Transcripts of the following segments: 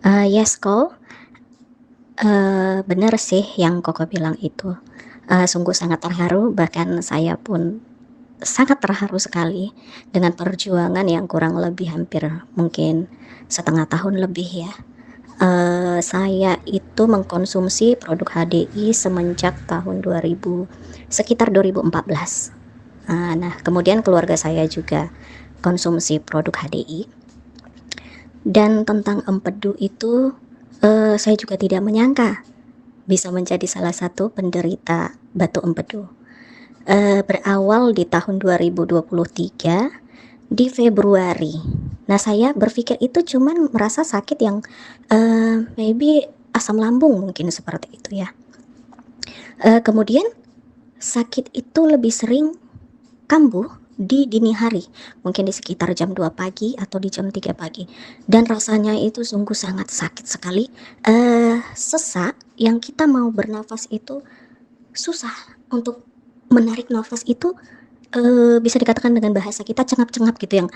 Yes, Ko, bener sih yang Koko bilang itu, sungguh sangat terharu, bahkan saya pun sangat terharu sekali dengan perjuangan yang kurang lebih hampir mungkin setengah tahun lebih ya. Saya itu mengkonsumsi produk HDI semenjak tahun 2000, sekitar 2014. Nah, kemudian keluarga saya juga konsumsi produk HDI. Dan tentang empedu itu, saya juga tidak menyangka bisa menjadi salah satu penderita batu empedu. Berawal di tahun 2023 di Februari. Nah, saya berpikir itu cuman merasa sakit yang maybe asam lambung mungkin seperti itu ya. Kemudian sakit itu lebih sering kambuh di dini hari, mungkin di sekitar jam 2 pagi atau di jam 3 pagi. Dan rasanya itu sungguh sangat sakit sekali, sesak yang kita mau bernafas itu susah untuk menarik nafas itu, bisa dikatakan dengan bahasa kita cengap-cengap gitu yang,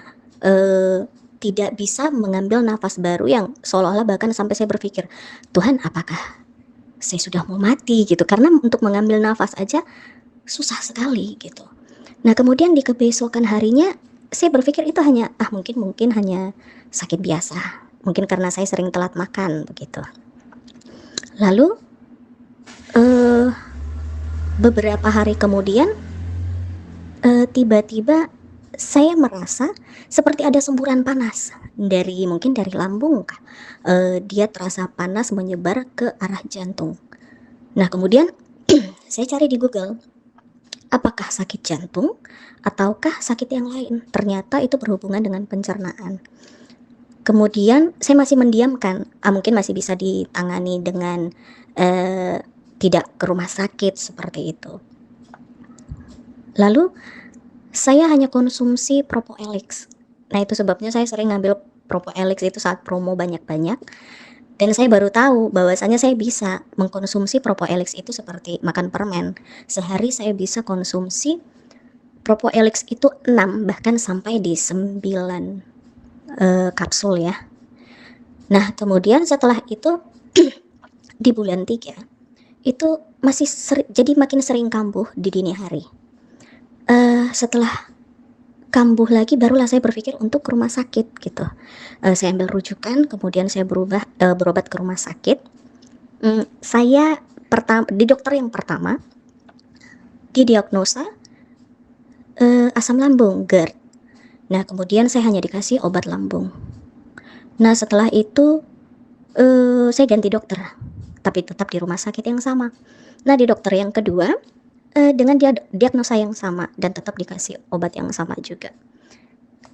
tidak bisa mengambil nafas baru yang seolah-olah bahkan sampai saya berpikir, "Tuhan, apakah saya sudah mau mati?" Gitu. Karena untuk mengambil nafas aja susah sekali gitu. Nah, kemudian di kebesokan harinya saya berpikir itu hanya, mungkin mungkin hanya sakit biasa, mungkin karena saya sering telat makan begitu. Lalu, eee, beberapa hari kemudian, tiba-tiba saya merasa seperti ada semburan panas dari mungkin dari lambung kah, dia terasa panas menyebar ke arah jantung. Nah, kemudian saya cari di Google, apakah sakit jantung ataukah sakit yang lain? Ternyata itu berhubungan dengan pencernaan. Kemudian saya masih mendiamkan, mungkin masih bisa ditangani dengan, eee, tidak ke rumah sakit seperti itu. Lalu saya hanya konsumsi Propoelix. Nah, itu sebabnya saya sering ngambil Propoelix itu saat promo banyak-banyak, dan saya baru tahu bahwasanya saya bisa mengkonsumsi Propoelix itu seperti makan permen. Sehari saya bisa konsumsi Propoelix itu 6 bahkan sampai di 9 kapsul ya. Nah, kemudian setelah itu di bulan 3 itu jadi makin sering kambuh di dini hari. Setelah kambuh lagi barulah saya berpikir untuk ke rumah sakit gitu. Saya ambil rujukan, kemudian saya berobat ke rumah sakit. Saya di dokter yang pertama didiagnosa asam lambung GERD. Nah, kemudian saya hanya dikasih obat lambung. Nah, setelah itu saya ganti dokter, tapi tetap di rumah sakit yang sama. Nah, di dokter yang kedua dengan diagnosa yang sama dan tetap dikasih obat yang sama juga.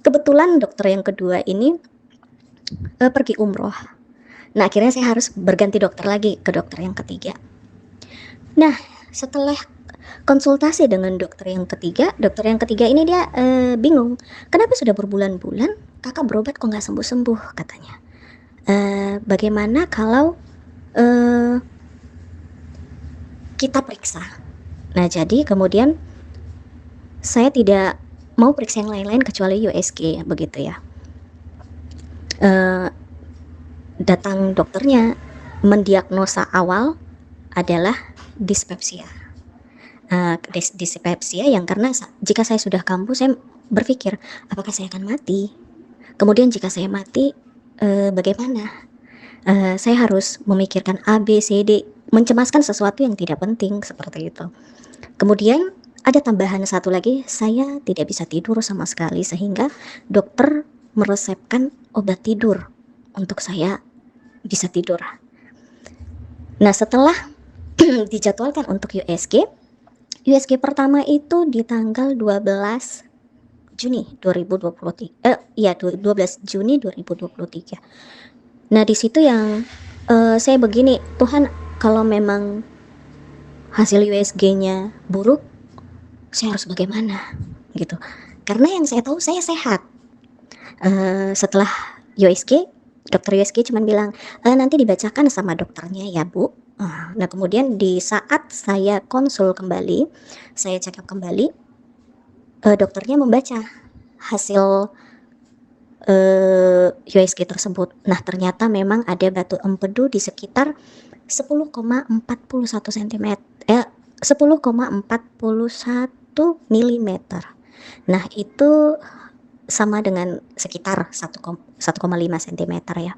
Kebetulan dokter yang kedua ini pergi umroh. Nah, akhirnya saya harus berganti dokter lagi ke dokter yang ketiga. Nah, setelah konsultasi dengan dokter yang ketiga ini dia bingung, kenapa sudah berbulan-bulan kakak berobat kok nggak sembuh-sembuh, katanya. Bagaimana kalau kita periksa. Nah, jadi kemudian saya tidak mau periksa yang lain-lain kecuali USG begitu ya. Datang dokternya mendiagnosa awal adalah dispepsia. Dispepsia yang karena jika saya sudah kambuh saya berpikir apakah saya akan mati. Kemudian jika saya mati bagaimana? Saya harus memikirkan A, B, C, D, mencemaskan sesuatu yang tidak penting seperti itu. Kemudian ada tambahan satu lagi, saya tidak bisa tidur sama sekali sehingga dokter meresepkan obat tidur untuk saya bisa tidur. Nah, setelah dijadwalkan untuk USG pertama itu di tanggal 12 Juni 2023. 12 Juni 2023. Nah, di situ yang saya begini, Tuhan, kalau memang hasil USG-nya buruk, saya harus bagaimana gitu. Karena yang saya tahu saya sehat. Setelah USG, dokter USG cuma bilang nanti dibacakan sama dokternya ya Bu. Nah, kemudian di saat saya konsul kembali, saya check up kembali, dokternya membaca hasil USG tersebut. Nah, ternyata memang ada batu empedu di sekitar 10,41 cm, 10,41 milimeter. Nah, itu sama dengan sekitar 1,5 cm ya.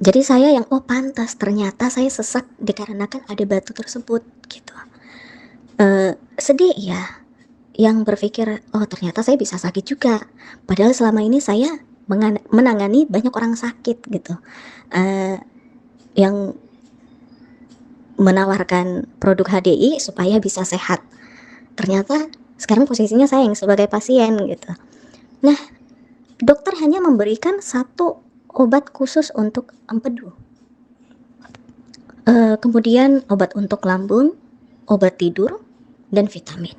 Jadi saya yang, oh pantas, ternyata saya sesak dikarenakan ada batu tersebut gitu. Sedih ya, yang berpikir, oh ternyata saya bisa sakit juga. Padahal selama ini saya menangani banyak orang sakit gitu. Yang menawarkan produk HDI supaya bisa sehat. Ternyata sekarang posisinya saya yang sebagai pasien gitu. Nah, dokter hanya memberikan satu obat khusus untuk empedu. Kemudian obat untuk lambung, obat tidur, dan vitamin.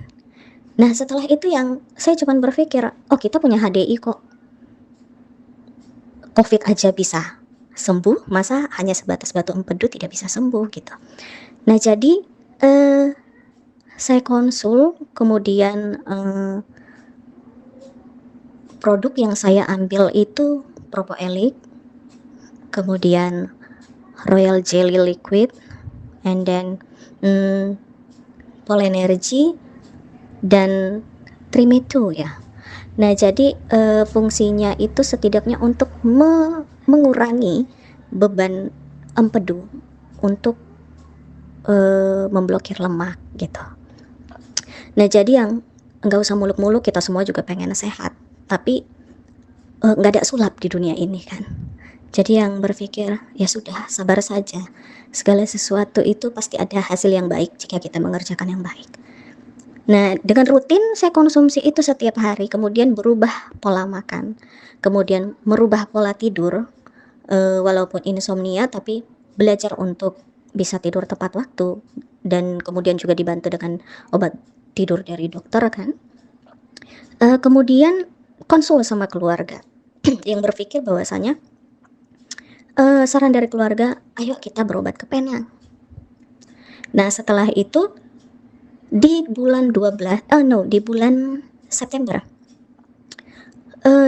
Nah, setelah itu yang saya cuma berpikir, oh kita punya HDI kok. COVID aja bisa sembuh, masa hanya sebatas batu empedu tidak bisa sembuh gitu. Nah, jadi saya konsul, kemudian produk yang saya ambil itu Propoelik, kemudian Royal Jelly Liquid, and then Polenergy, dan Trimeto ya. Nah, jadi fungsinya itu setidaknya untuk mengurangi beban empedu, untuk memblokir lemak gitu. Nah, jadi yang nggak usah muluk-muluk, kita semua juga pengen sehat, tapi nggak ada sulap di dunia ini kan. Jadi yang berpikir, ya sudah, sabar saja. Segala sesuatu itu pasti ada hasil yang baik jika kita mengerjakan yang baik. Nah, dengan rutin saya konsumsi itu setiap hari, kemudian berubah pola makan, kemudian merubah pola tidur, walaupun insomnia, tapi belajar untuk bisa tidur tepat waktu, dan kemudian juga dibantu dengan obat tidur dari dokter kan. Kemudian konsul sama keluarga yang berpikir bahwasanya saran dari keluarga, ayo kita berobat ke Penang. Nah, setelah itu di bulan September,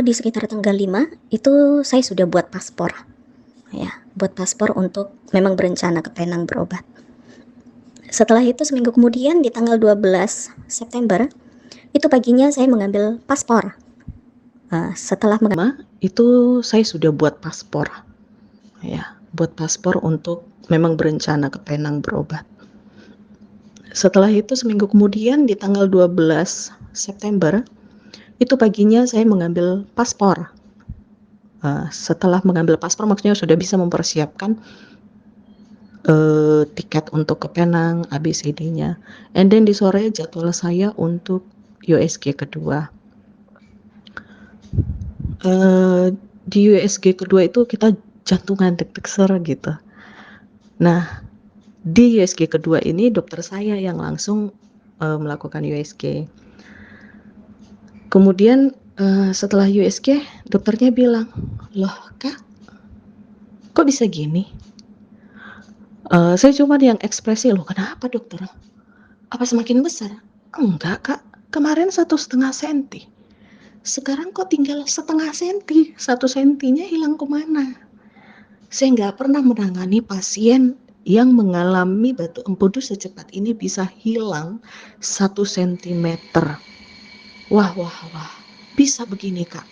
di sekitar tanggal 5 itu saya sudah buat paspor ya, buat paspor untuk memang berencana ke Penang berobat. Setelah itu seminggu kemudian di tanggal 12 September itu paginya saya mengambil paspor. Setelah itu saya sudah buat paspor ya, buat paspor untuk memang berencana ke Penang berobat. Setelah itu seminggu kemudian di tanggal 12 September itu paginya saya mengambil paspor. Setelah mengambil paspor maksudnya sudah bisa mempersiapkan tiket untuk ke Penang, ABCD-nya. And then di sore jadwal saya untuk USG kedua. Di USG kedua itu kita jantungan deg-deg ser gitu. Nah, di USG kedua ini dokter saya yang langsung melakukan USG. Kemudian setelah USG dokternya bilang, loh kak, kok bisa gini? Saya cuma yang ekspresi, loh kenapa dokter? Apa semakin besar? Enggak kak, kemarin 1,5 senti. Sekarang kok tinggal 0,5 senti, 1 sentinya hilang kemana? Saya nggak pernah menangani pasien yang mengalami batu empedu secepat ini bisa hilang 1 sentimeter. Wah, bisa begini kak.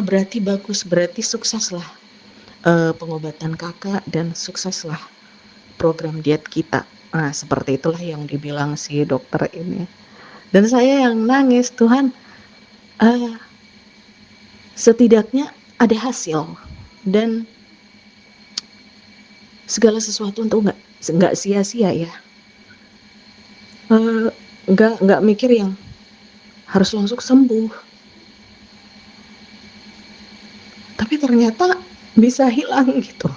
Berarti bagus, berarti sukseslah pengobatan kakak dan sukseslah program diet kita. Nah, seperti itulah yang dibilang si dokter ini. Dan saya yang nangis, Tuhan, setidaknya ada hasil dan segala sesuatu untuk nggak sia-sia ya. Nggak mikir yang harus langsung sembuh. Tapi ternyata bisa hilang gitu.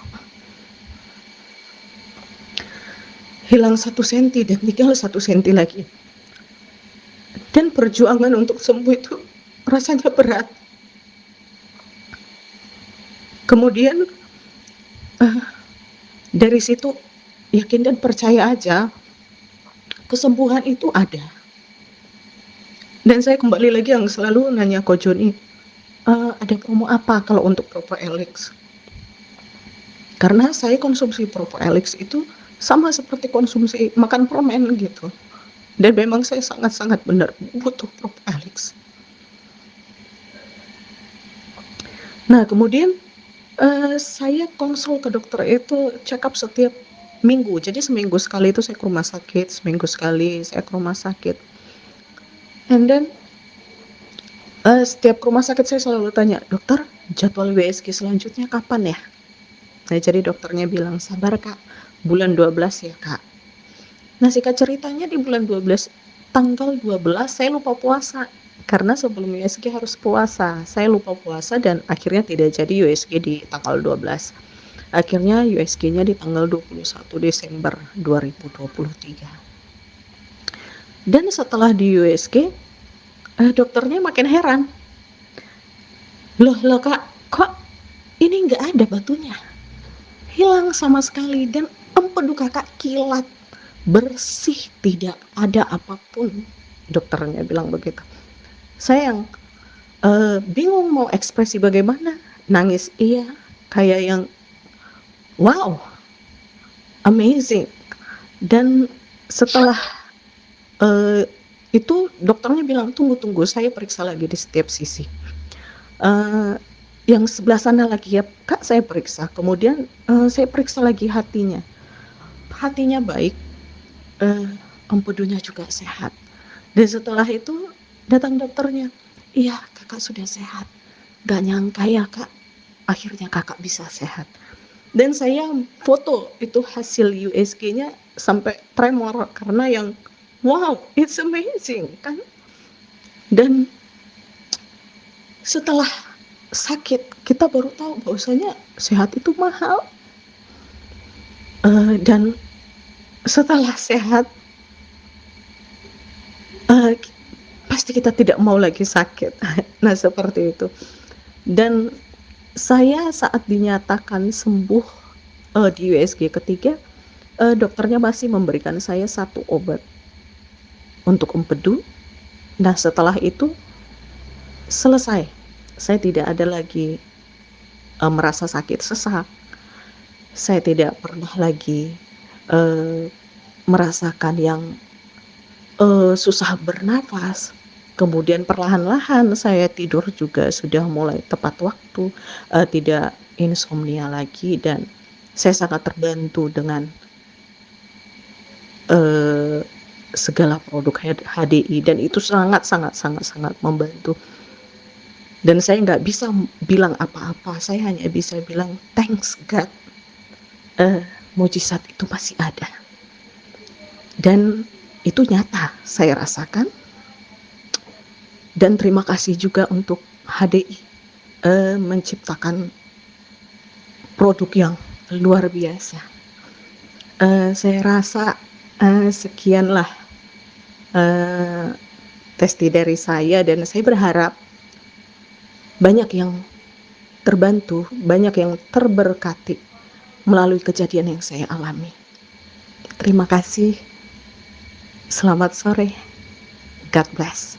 Hilang 1 senti dan tinggal 1 senti lagi. Dan perjuangan untuk sembuh itu rasanya berat. Kemudian dari situ yakin dan percaya aja kesembuhan itu ada. Dan saya kembali lagi yang selalu nanya Ko Joni, Ada promo apa kalau untuk Propoelix? Karena saya konsumsi Propoelix itu sama seperti konsumsi makan permen gitu, dan memang saya sangat-sangat benar butuh Propoelix. Nah kemudian, saya konsul ke dokter itu check up setiap minggu, jadi seminggu sekali itu saya ke rumah sakit, seminggu sekali saya ke rumah sakit. And then, setiap ke rumah sakit saya selalu tanya, "Dokter, jadwal USG selanjutnya kapan ya?" Nah jadi dokternya bilang, "Sabar Kak, bulan 12 ya Kak." Nah singkat ceritanya di bulan 12, tanggal 12 saya lupa puasa, karena sebelum USG harus puasa. Saya lupa puasa dan akhirnya tidak jadi USG di tanggal 12. Akhirnya USG-nya di tanggal 21 Desember 2023. Dan setelah di USG, dokternya makin heran. Loh Kak, kok ini nggak ada batunya? Hilang sama sekali dan empedu Kakak kilat, bersih, tidak ada apapun. Dokternya bilang begitu. Saya yang bingung mau ekspresi bagaimana, nangis iya, kayak yang wow, amazing. Dan setelah itu dokternya bilang, "Tunggu, saya periksa lagi di setiap sisi." Yang sebelah sana lagi ya, Kak, saya periksa. Kemudian, saya periksa lagi hatinya. Hatinya baik, empedunya juga sehat. Dan setelah itu datang dokternya, "Iya, Kakak sudah sehat. Gak nyangka ya, Kak, akhirnya Kakak bisa sehat." Dan saya foto itu hasil USG-nya sampai tremor karena yang, wow, it's amazing kan. Dan setelah sakit kita baru tahu bahwasanya sehat itu mahal. Dan setelah sehat, eee, pasti kita tidak mau lagi sakit. Nah seperti itu. Dan saya saat dinyatakan sembuh, di USG ketiga, dokternya masih memberikan saya satu obat untuk empedu. Nah setelah itu selesai, saya tidak ada lagi, merasa sakit sesak, saya tidak pernah lagi, eee, merasakan yang, susah bernafas, kemudian perlahan-lahan saya tidur juga sudah mulai tepat waktu, tidak insomnia lagi dan saya sangat terbantu dengan, eee, segala produk HDI dan itu sangat membantu. Dan saya nggak bisa bilang apa-apa, saya hanya bisa bilang, "Thanks God, eee, mukjizat itu masih ada." Dan itu nyata saya rasakan dan terima kasih juga untuk HDI, menciptakan produk yang luar biasa. Saya rasa, sekianlah, eee, testi dari saya dan saya berharap banyak yang terbantu, banyak yang terberkati melalui kejadian yang saya alami. Terima kasih. Selamat sore. God bless.